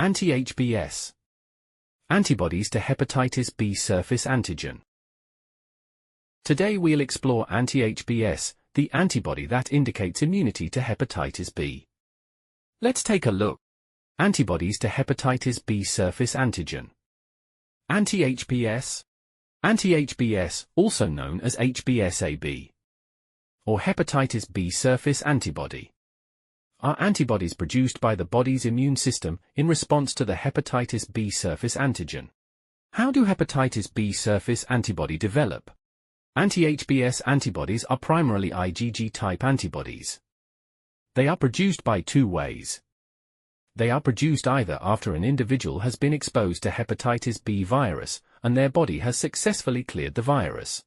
Anti-HBs. Antibodies to hepatitis B surface antigen. Today we'll explore anti-HBs, the antibody that indicates immunity to hepatitis B. Let's take a look. Antibodies to hepatitis B surface antigen. Anti-HBs. Anti-HBs, also known as HBsAg, or hepatitis B surface antibody, are antibodies produced by the body's immune system in response to the hepatitis B surface antigen. How do hepatitis B surface antibody develop? Anti-HBs antibodies are primarily IgG-type antibodies. They are produced by two ways. They are produced either after an individual has been exposed to hepatitis B virus, and their body has successfully cleared the virus,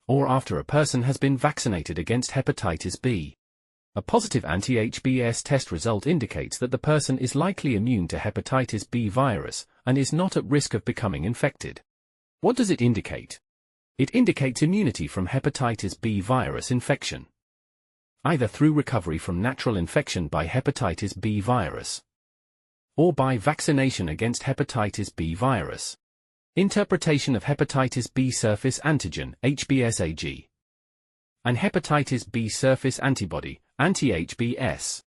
or after a person has been vaccinated against hepatitis B. A positive anti-HBs test result indicates that the person is likely immune to hepatitis B virus, and is not at risk of becoming infected. What does it indicate? It indicates immunity from hepatitis B virus infection, either through recovery from natural infection by hepatitis B virus, or by vaccination against hepatitis B virus. Interpretation of hepatitis B surface antigen, HBsAg, and hepatitis B surface antibody, anti-HBs.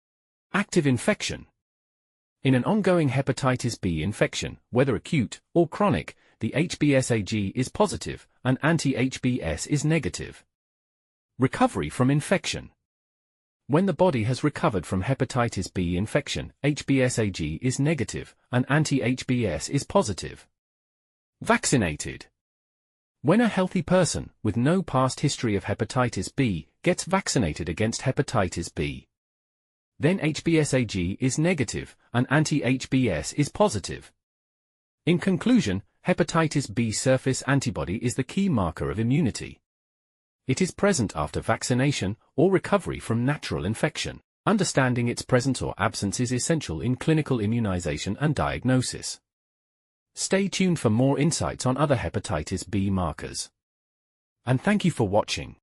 Active infection. In an ongoing hepatitis B infection, whether acute or chronic, the HBsAg is positive and anti-HBs is negative. Recovery from infection. When the body has recovered from hepatitis B infection, HBsAg is negative and anti-HBs is positive. Vaccinated. When a healthy person, with no past history of hepatitis B, gets vaccinated against hepatitis B, then HBsAg is negative, and anti-HBs is positive. In conclusion, hepatitis B surface antibody is the key marker of immunity. It is present after vaccination or recovery from natural infection. Understanding its presence or absence is essential in clinical immunization and diagnosis. Stay tuned for more insights on other hepatitis B markers. And thank you for watching.